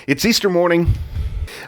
It's Easter morning.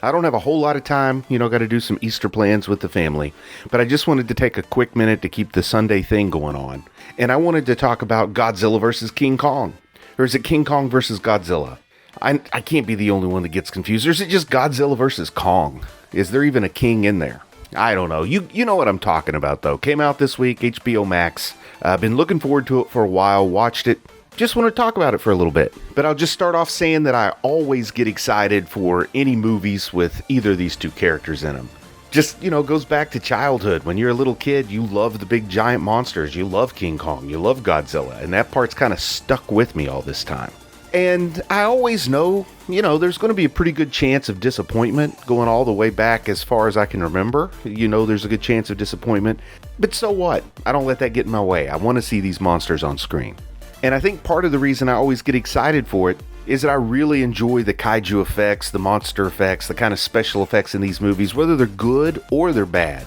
I don't have a whole lot of time, got to do some Easter plans with the family, but I just wanted to take a quick minute to keep the Sunday thing going on. And I wanted to talk about Godzilla vs. King Kong. Or is it King Kong versus Godzilla? I can't be the only one that gets confused. Or is it just Godzilla versus Kong? Is there even a king in there? I don't know. You know what I'm talking about, though. Came out this week, HBO Max. I've been looking forward to it for a while, watched it. Just want to talk about it for a little bit. But I'll just start off saying that I always get excited for any movies with either of these two characters in them. Just, goes back to childhood. When you're a little kid, you love the big giant monsters. You love King Kong. You love Godzilla. And that part's kind of stuck with me all this time. And I always know, there's going to be a pretty good chance of disappointment going all the way back as far as I can remember. There's a good chance of disappointment. But so what? I don't let that get in my way. I want to see these monsters on screen. And I think part of the reason I always get excited for it is that I really enjoy the kaiju effects, the monster effects, the kind of special effects in these movies, whether they're good or they're bad.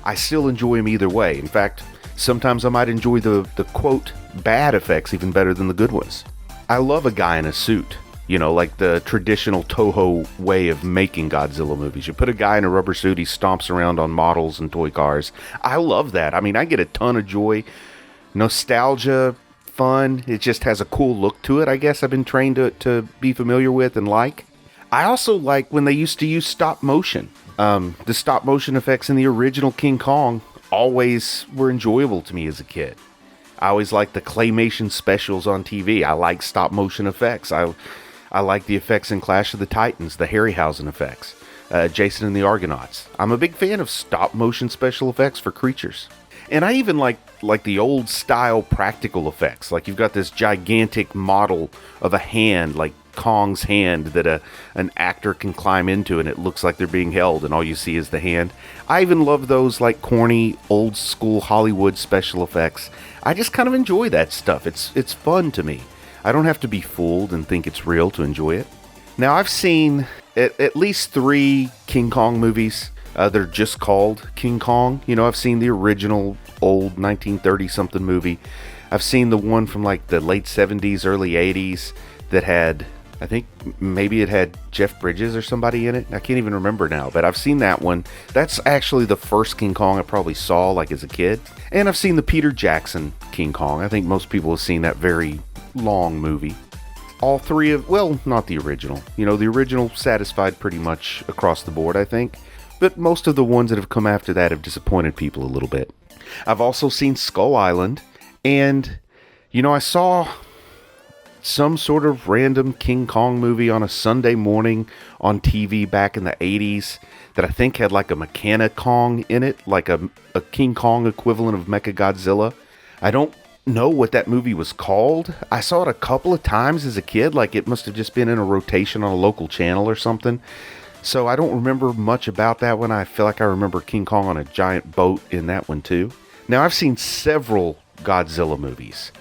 I still enjoy them either way. In fact, sometimes I might enjoy the quote, bad effects even better than the good ones. I love a guy in a suit, like the traditional Toho way of making Godzilla movies. You put a guy in a rubber suit, he stomps around on models and toy cars. I love that. I mean, I get a ton of joy, nostalgia, fun. It just has a cool look to it, I guess I've been trained to be familiar with and like. I also like when they used to use stop motion. The stop motion effects in the original King Kong always were enjoyable to me as a kid. I always liked the claymation specials on TV. I like stop motion effects. I like the effects in Clash of the Titans, the Harryhausen effects, Jason and the Argonauts. I'm a big fan of stop motion special effects for creatures. And I even like the old style practical effects. Like you've got this gigantic model of a hand, like Kong's hand, that an actor can climb into and it looks like they're being held and all you see is the hand. I even love those like corny old school Hollywood special effects. I just kind of enjoy that stuff. It's fun to me. I don't have to be fooled and think it's real to enjoy it. Now I've seen at least 3 King Kong movies. They're just called King Kong. I've seen the original old 1930-something movie. I've seen the one from like the late 70s, early 80s that had, I think maybe it had Jeff Bridges or somebody in it. I can't even remember now, but I've seen that one. That's actually the first King Kong I probably saw like as a kid. And I've seen the Peter Jackson King Kong. I think most people have seen that very long movie. All 3 of, well, not the original. The original satisfied pretty much across the board, I think. But most of the ones that have come after that have disappointed people a little bit. I've also seen Skull Island, and, I saw some sort of random King Kong movie on a Sunday morning on TV back in the 80s that I think had like a Mechagodzilla in it, like a King Kong equivalent of Mechagodzilla. I don't know what that movie was called. I saw it a couple of times as a kid, like it must have just been in a rotation on a local channel or something. So I don't remember much about that one. I feel like I remember King Kong on a giant boat in that one too. Now I've seen several Godzilla movies,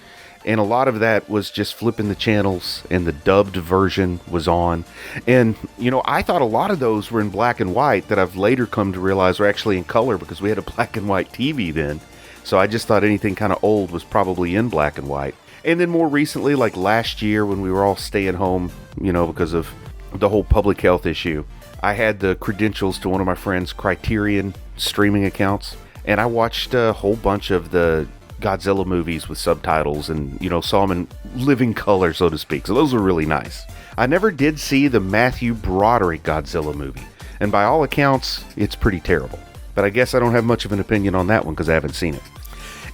and a lot of that was just flipping the channels and the dubbed version was on. And, I thought a lot of those were in black and white that I've later come to realize were actually in color because we had a black and white TV then. So I just thought anything kind of old was probably in black and white. And then more recently, like last year when we were all staying home, because of the whole public health issue, I had the credentials to one of my friend's Criterion streaming accounts, and I watched a whole bunch of the Godzilla movies with subtitles and, saw them in living color, so to speak. So those were really nice. I never did see the Matthew Broderick Godzilla movie, and by all accounts, it's pretty terrible. But I guess I don't have much of an opinion on that one because I haven't seen it.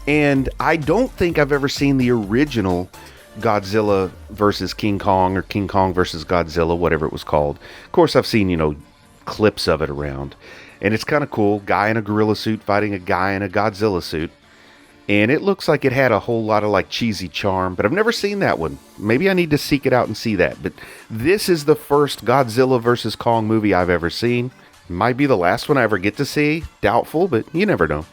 And I don't think I've ever seen the original Godzilla versus King Kong or King Kong versus Godzilla, whatever it was called. Of course, I've seen, clips of it around. And it's kind of cool. Guy in a gorilla suit fighting a guy in a Godzilla suit. And it looks like it had a whole lot of like cheesy charm, but I've never seen that one. Maybe I need to seek it out and see that. But this is the first Godzilla versus Kong movie I've ever seen. Might be the last one I ever get to see. Doubtful, but you never know.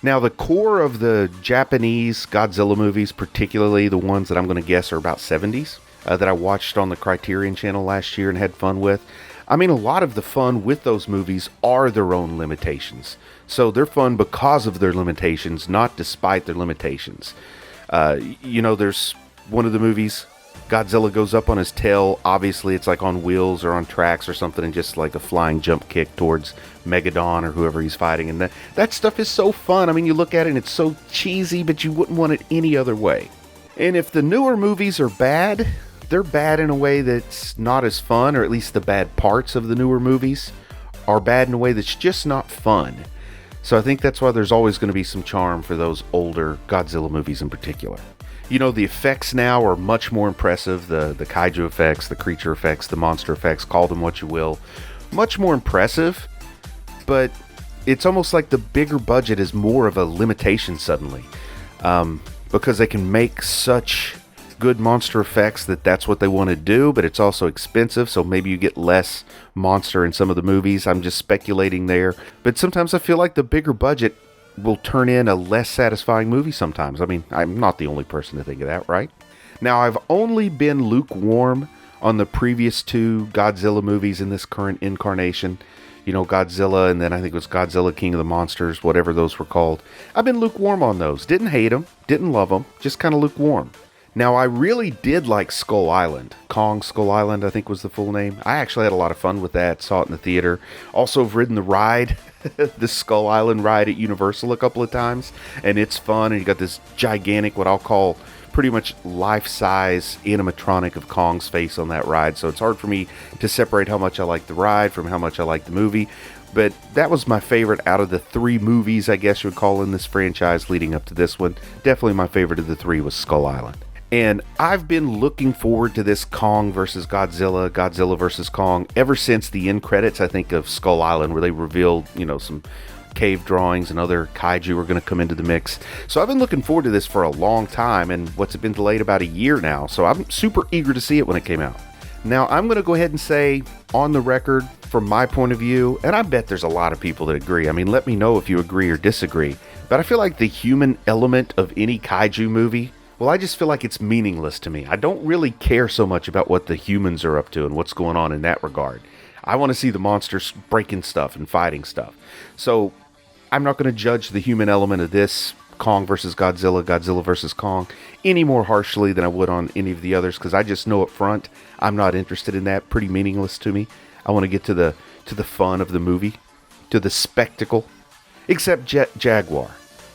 Now, the core of the Japanese Godzilla movies, particularly the ones that I'm going to guess are about 70s, that I watched on the Criterion channel last year and had fun with. I mean, a lot of the fun with those movies are their own limitations. So they're fun because of their limitations, not despite their limitations. There's one of the movies, Godzilla goes up on his tail. Obviously, it's like on wheels or on tracks or something, and just like a flying jump kick towards Megadon or whoever he's fighting. And that stuff is so fun. I mean, you look at it and it's so cheesy, but you wouldn't want it any other way. And if the newer movies are bad, they're bad in a way that's not as fun, or at least the bad parts of the newer movies are bad in a way that's just not fun. So I think that's why there's always going to be some charm for those older Godzilla movies in particular. You know, the effects now are much more impressive. The kaiju effects, the creature effects, the monster effects, call them what you will. Much more impressive, but it's almost like the bigger budget is more of a limitation suddenly. Because they can make such good monster effects that's what they want to do, but it's also expensive, so maybe you get less monster in some of the movies. I'm just speculating there. But sometimes I feel like the bigger budget will turn in a less satisfying movie sometimes. I mean, I'm not the only person to think of that, right? Now, I've only been lukewarm on the previous two Godzilla movies in this current incarnation. You know, Godzilla, and then I think it was Godzilla King of the Monsters, whatever those were called. I've been lukewarm on those. Didn't hate them, didn't love them, just kind of lukewarm. Now, I really did like Skull Island. Kong Skull Island, I think was the full name. I actually had a lot of fun with that. Saw it in the theater. Also have ridden the ride, the Skull Island ride at Universal a couple of times. And it's fun. And you got this gigantic, what I'll call pretty much life-size animatronic of Kong's face on that ride. So it's hard for me to separate how much I like the ride from how much I like the movie. But that was my favorite out of the three movies, I guess you would call in this franchise leading up to this one. Definitely my favorite of the three was Skull Island. And I've been looking forward to this Kong versus Godzilla, Godzilla versus Kong, ever since the end credits, I think, of Skull Island, where they revealed, you know, some cave drawings and other kaiju were going to come into the mix. So I've been looking forward to this for a long time, and what's it been delayed about a year now. So I'm super eager to see it when it came out. Now, I'm going to go ahead and say, on the record, from my point of view, and I bet there's a lot of people that agree. I mean, let me know if you agree or disagree. But I feel like the human element of any kaiju movie, well, I just feel like it's meaningless to me. I don't really care so much about what the humans are up to and what's going on in that regard. I want to see the monsters breaking stuff and fighting stuff. So I'm not going to judge the human element of this Kong versus Godzilla, Godzilla versus Kong, any more harshly than I would on any of the others, because I just know up front I'm not interested in that. Pretty meaningless to me. I want to get to the fun of the movie, to the spectacle. Except Jet Jaguar.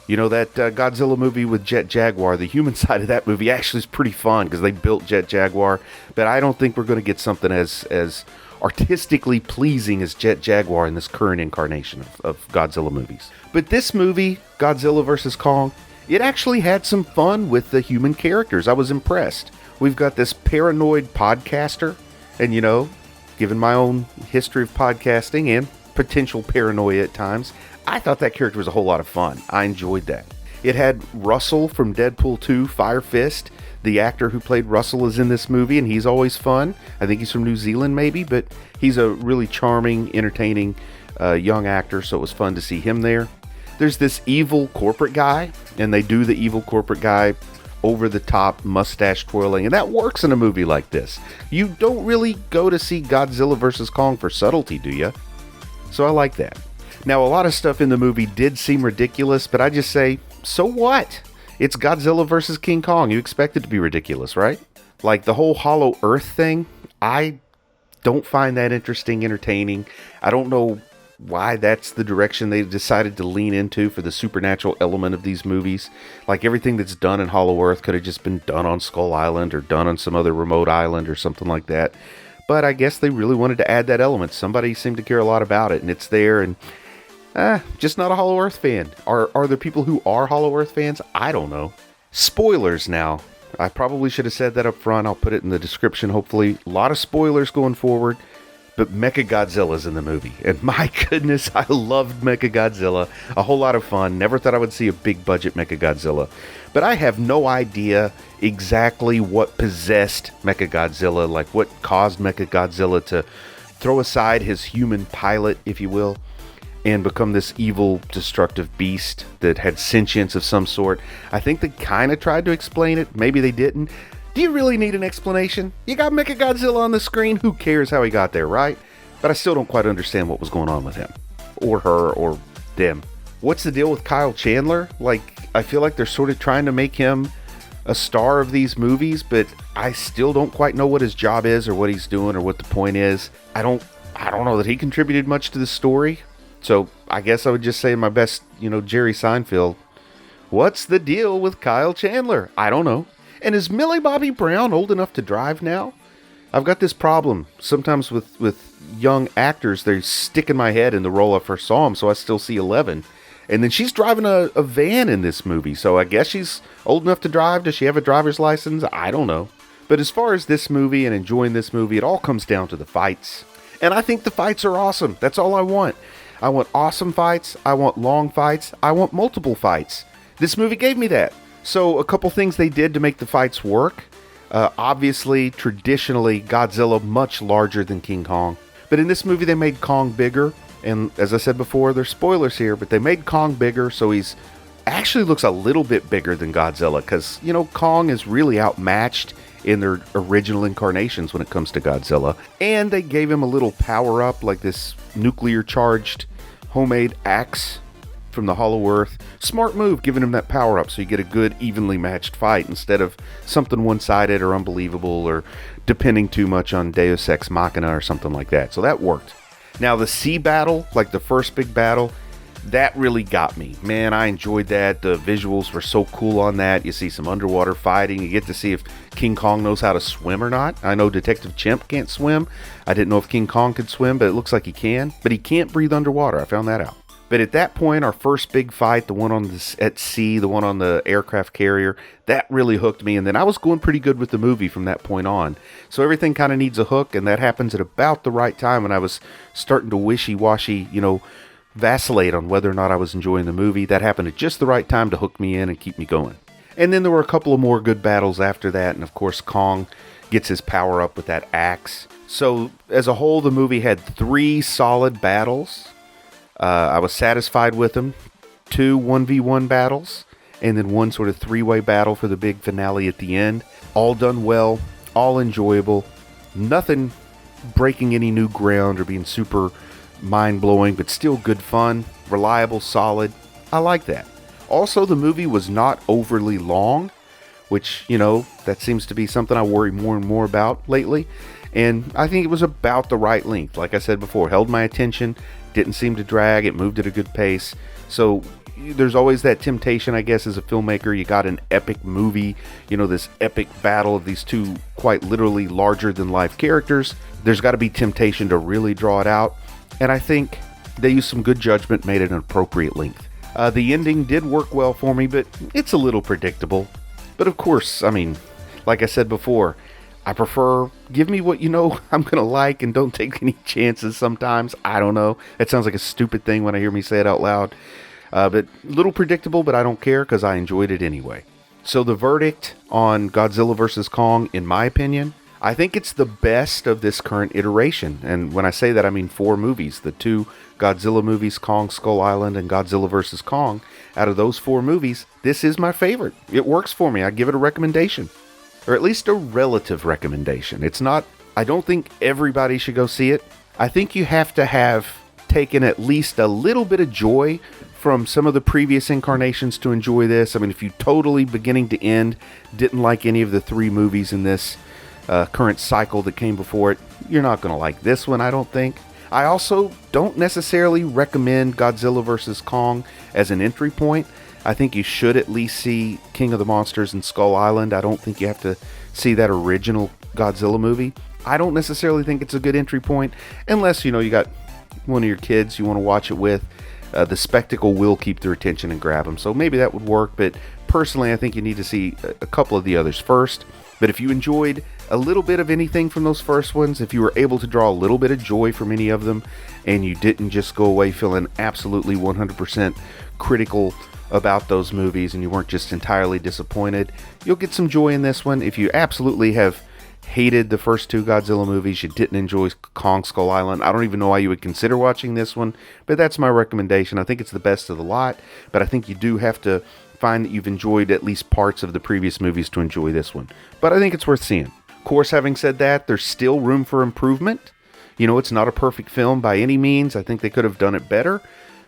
You know, that Godzilla movie with Jet Jaguar, the human side of that movie actually is pretty fun because they built Jet Jaguar, but I don't think we're going to get something as artistically pleasing as Jet Jaguar in this current incarnation of Godzilla movies. But this movie, Godzilla vs. Kong, it actually had some fun with the human characters. I was impressed. We've got this paranoid podcaster, and you know, given my own history of podcasting and potential paranoia at times, I thought that character was a whole lot of fun. I enjoyed that. It had Russell from Deadpool 2, Fire Fist. The actor who played Russell is in this movie, and he's always fun. I think he's from New Zealand maybe, but he's a really charming, entertaining young actor, so it was fun to see him there. There's this evil corporate guy, and they do the evil corporate guy over-the-top mustache twirling, and that works in a movie like this. You don't really go to see Godzilla vs. Kong for subtlety, do you? So I like that. Now, a lot of stuff in the movie did seem ridiculous, but I just say, so what? It's Godzilla vs. King Kong. You expect it to be ridiculous, right? Like the whole Hollow Earth thing, I don't find that interesting, entertaining. I don't know why that's the direction they decided to lean into for the supernatural element of these movies. Like everything that's done in Hollow Earth could have just been done on Skull Island or done on some other remote island or something like that. But I guess they really wanted to add that element. Somebody seemed to care a lot about it, and it's there, and just not a Hollow Earth fan. Are there people who are Hollow Earth fans? I don't know. Spoilers now. I probably should have said that up front. I'll put it in the description, hopefully. A lot of spoilers going forward. But Mechagodzilla's in the movie. And my goodness, I loved Mechagodzilla. A whole lot of fun. Never thought I would see a big budget Mechagodzilla. But I have no idea exactly what possessed Mechagodzilla. Like what caused Mechagodzilla to throw aside his human pilot, if you will, and become this evil, destructive beast that had sentience of some sort. I think they kind of tried to explain it. Maybe they didn't. Do you really need an explanation? You got Mechagodzilla on the screen. Who cares how he got there, right? But I still don't quite understand what was going on with him. Or her, or them. What's the deal with Kyle Chandler? Like, I feel like they're sort of trying to make him a star of these movies, but I still don't quite know what his job is or what he's doing or what the point is. I don't know that he contributed much to the story. So I guess I would just say my best, Jerry Seinfeld. What's the deal with Kyle Chandler? I don't know. And is Millie Bobby Brown old enough to drive now? I've got this problem sometimes with young actors. They stick in my head in the role I first saw them, so I still see 11. And then she's driving a van in this movie, so I guess she's old enough to drive. Does she have a driver's license? I don't know. But as far as this movie and enjoying this movie, it all comes down to the fights. And I think the fights are awesome. That's all I want. I want awesome fights. I want long fights. I want multiple fights. This movie gave me that. So a couple things they did to make the fights work. Obviously, traditionally, Godzilla much larger than King Kong. But in this movie, they made Kong bigger. And as I said before, there's spoilers here, but they made Kong bigger, so he's actually looks a little bit bigger than Godzilla. Because, Kong is really outmatched in their original incarnations when it comes to Godzilla. And they gave him a little power-up, like this nuclear-charged homemade axe from the Hollow Earth. Smart move, giving him that power-up so you get a good, evenly matched fight instead of something one-sided or unbelievable or depending too much on Deus Ex Machina or something like that. So that worked. Now, the sea battle, like the first big battle, that really got me. Man, I enjoyed that. The visuals were so cool on that. You see some underwater fighting. You get to see if King Kong knows how to swim or not. I know Detective Chimp can't swim. I didn't know if King Kong could swim, but it looks like he can. But he can't breathe underwater. I found that out. But at that point, our first big fight, the one at sea, the one on the aircraft carrier, that really hooked me. And then I was going pretty good with the movie from that point on. So everything kind of needs a hook, and that happens at about the right time when I was starting to wishy-washy, vacillate on whether or not I was enjoying the movie. That happened at just the right time to hook me in and keep me going. And then there were a couple of more good battles after that, and of course Kong gets his power up with that axe. So as a whole, the movie had 3 solid battles. I was satisfied with them. 2 1v1 battles, and then 1 sort of 3-way battle for the big finale at the end. All done well, all enjoyable. Nothing breaking any new ground or being super mind-blowing, but still good fun, reliable, solid. I like that. Also, the movie was not overly long, which, that seems to be something I worry more and more about lately. And I think it was about the right length. Like I said before, held my attention, didn't seem to drag, it moved at a good pace. So there's always that temptation, I guess, as a filmmaker. You got an epic movie, this epic battle of these 2 quite literally larger than life characters. There's got to be temptation to really draw it out. And I think they used some good judgment, made it an appropriate length. The ending did work well for me, but it's a little predictable. But of course, like I said before, I prefer, give me what I'm going to like and don't take any chances sometimes. I don't know. That sounds like a stupid thing when I hear me say it out loud. But a little predictable, but I don't care because I enjoyed it anyway. So the verdict on Godzilla vs. Kong, in my opinion, I think it's the best of this current iteration. And when I say that, I mean 4 movies. The 2 Godzilla movies, Kong Skull Island and Godzilla vs. Kong. Out of those 4 movies, this is my favorite. It works for me. I give it a recommendation. Or at least a relative recommendation. It's not, I don't think everybody should go see it. I think you have to have taken at least a little bit of joy from some of the previous incarnations to enjoy this. If you totally, beginning to end, didn't like any of the 3 movies in this current cycle that came before it, you're not going to like this one, I don't think. I also don't necessarily recommend Godzilla vs. Kong as an entry point. I think you should at least see King of the Monsters and Skull Island. I don't think you have to see that original Godzilla movie. I don't necessarily think it's a good entry point unless, you got one of your kids you want to watch it with. The spectacle will keep their attention and grab them. So maybe that would work, but personally I think you need to see a couple of the others first. But if you enjoyed a little bit of anything from those first ones, if you were able to draw a little bit of joy from any of them, and you didn't just go away feeling absolutely 100% critical about those movies, and you weren't just entirely disappointed, you'll get some joy in this one. If you absolutely have hated the first 2 Godzilla movies, you didn't enjoy Kong Skull Island, I don't even know why you would consider watching this one, but that's my recommendation. I think it's the best of the lot, but I think you do have to find that you've enjoyed at least parts of the previous movies to enjoy this one. But I think it's worth seeing. Of course, having said that, there's still room for improvement. It's not a perfect film by any means. I think they could have done it better,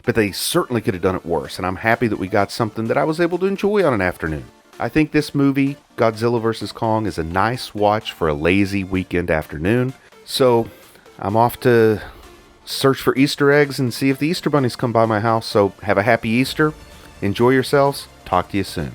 but they certainly could have done it worse, and I'm happy that we got something that I was able to enjoy on an afternoon. I think this movie, Godzilla vs. Kong, is a nice watch for a lazy weekend afternoon. So I'm off to search for Easter eggs and see if the Easter bunnies come by my house. So have a happy Easter. Enjoy yourselves. Talk to you soon.